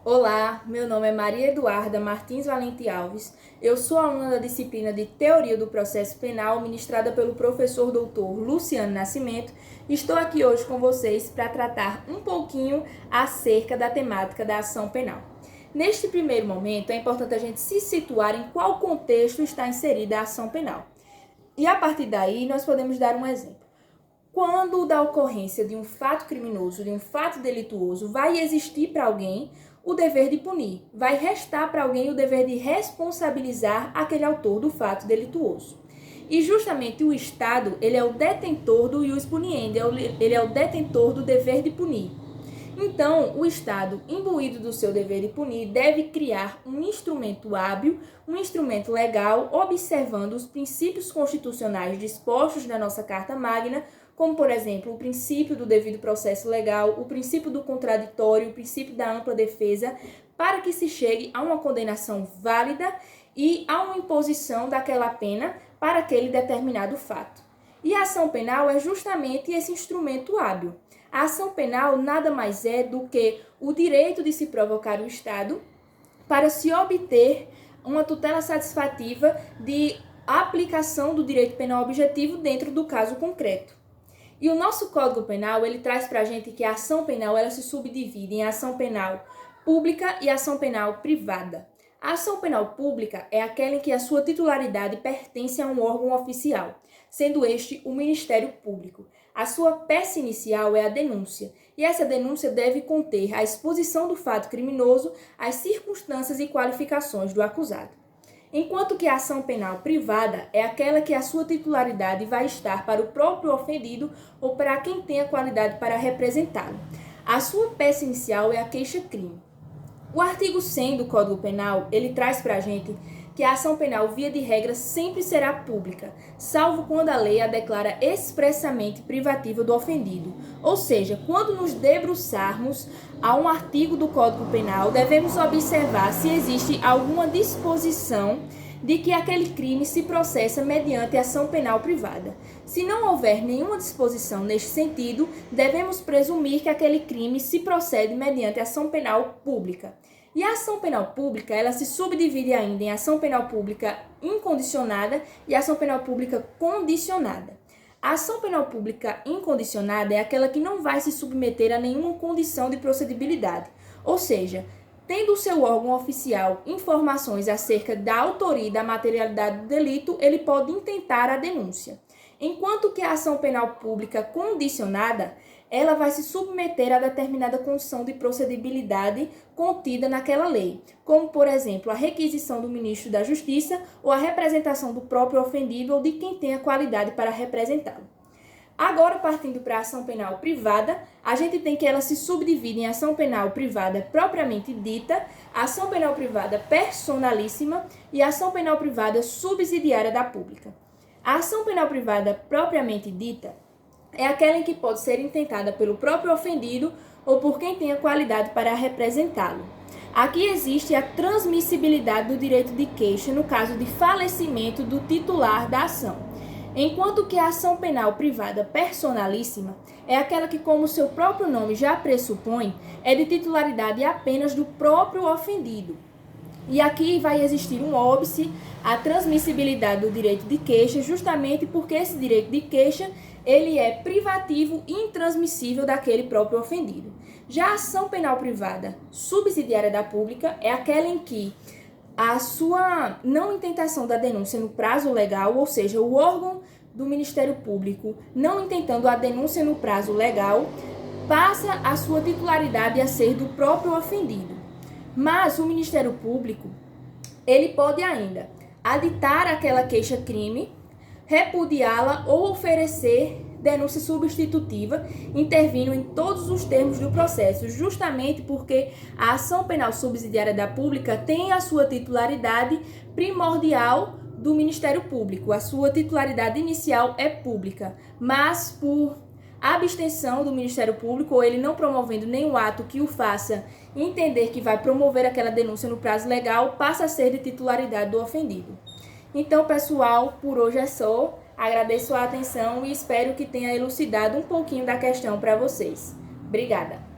Olá, meu nome é Maria Eduarda Martins Valente Alves. Eu sou aluna da disciplina de Teoria do Processo Penal, ministrada pelo professor doutor Luciano Nascimento. Estou aqui hoje com vocês para tratar um pouquinho acerca da temática da ação penal. Neste primeiro momento, é importante a gente se situar em qual contexto está inserida a ação penal. E a partir daí, nós podemos dar um exemplo. Quando da ocorrência de um fato criminoso, de um fato delituoso, vai existir para alguém o dever de punir, vai restar para alguém o dever de responsabilizar aquele autor do fato delituoso. E justamente o Estado, ele é o detentor do ius puniendi, ele é o detentor do dever de punir. Então, o Estado, imbuído do seu dever de punir, deve criar um instrumento hábil, um instrumento legal, observando os princípios constitucionais dispostos na nossa Carta Magna, como, por exemplo, o princípio do devido processo legal, o princípio do contraditório, o princípio da ampla defesa, para que se chegue a uma condenação válida e a uma imposição daquela pena para aquele determinado fato. E a ação penal é justamente esse instrumento hábil. A ação penal nada mais é do que o direito de se provocar o Estado para se obter uma tutela satisfativa de aplicação do direito penal objetivo dentro do caso concreto. E o nosso Código Penal, ele traz para a gente que a ação penal ela se subdivide em ação penal pública e ação penal privada. A ação penal pública é aquela em que a sua titularidade pertence a um órgão oficial, sendo este o Ministério Público. A sua peça inicial é a denúncia, e essa denúncia deve conter a exposição do fato criminoso, as circunstâncias e qualificações do acusado. Enquanto que a ação penal privada é aquela que a sua titularidade vai estar para o próprio ofendido ou para quem tem a qualidade para representá-lo. A sua peça inicial é a queixa-crime. O artigo 100 do Código Penal, ele traz para a gente que a ação penal, via de regra, sempre será pública, salvo quando a lei a declara expressamente privativa do ofendido. Ou seja, quando nos debruçarmos a um artigo do Código Penal, devemos observar se existe alguma disposição de que aquele crime se processa mediante ação penal privada. Se não houver nenhuma disposição neste sentido, devemos presumir que aquele crime se procede mediante ação penal pública. E a ação penal pública, ela se subdivide ainda em ação penal pública incondicionada e ação penal pública condicionada. A ação penal pública incondicionada é aquela que não vai se submeter a nenhuma condição de procedibilidade, ou seja, tendo o seu órgão oficial informações acerca da autoria e da materialidade do delito, ele pode intentar a denúncia. Enquanto que a ação penal pública condicionada, ela vai se submeter a determinada condição de procedibilidade contida naquela lei, como, por exemplo, a requisição do ministro da Justiça ou a representação do próprio ofendido ou de quem tem a qualidade para representá-lo. Agora, partindo para a ação penal privada, a gente tem que ela se subdivide em ação penal privada propriamente dita, ação penal privada personalíssima e ação penal privada subsidiária da pública. A ação penal privada propriamente dita é aquela em que pode ser intentada pelo próprio ofendido ou por quem tem a qualidade para representá-lo. Aqui existe a transmissibilidade do direito de queixa no caso de falecimento do titular da ação. Enquanto que a ação penal privada personalíssima é aquela que, como seu próprio nome já pressupõe, é de titularidade apenas do próprio ofendido. E aqui vai existir um óbice, a transmissibilidade do direito de queixa, justamente porque esse direito de queixa ele é privativo e intransmissível daquele próprio ofendido. Já a ação penal privada subsidiária da pública é aquela em que a sua não intentação da denúncia no prazo legal, ou seja, o órgão do Ministério Público não intentando a denúncia no prazo legal, passa a sua titularidade a ser do próprio ofendido. Mas o Ministério Público, ele pode ainda aditar aquela queixa-crime, repudiá-la ou oferecer denúncia substitutiva, intervindo em todos os termos do processo, justamente porque a ação penal subsidiária da pública tem a sua titularidade primordial do Ministério Público. A sua titularidade inicial é pública, mas por abstenção do Ministério Público, ou ele não promovendo nenhum ato que o faça entender que vai promover aquela denúncia no prazo legal, passa a ser de titularidade do ofendido. Então, pessoal, por hoje é só. Agradeço a atenção e espero que tenha elucidado um pouquinho da questão para vocês. Obrigada!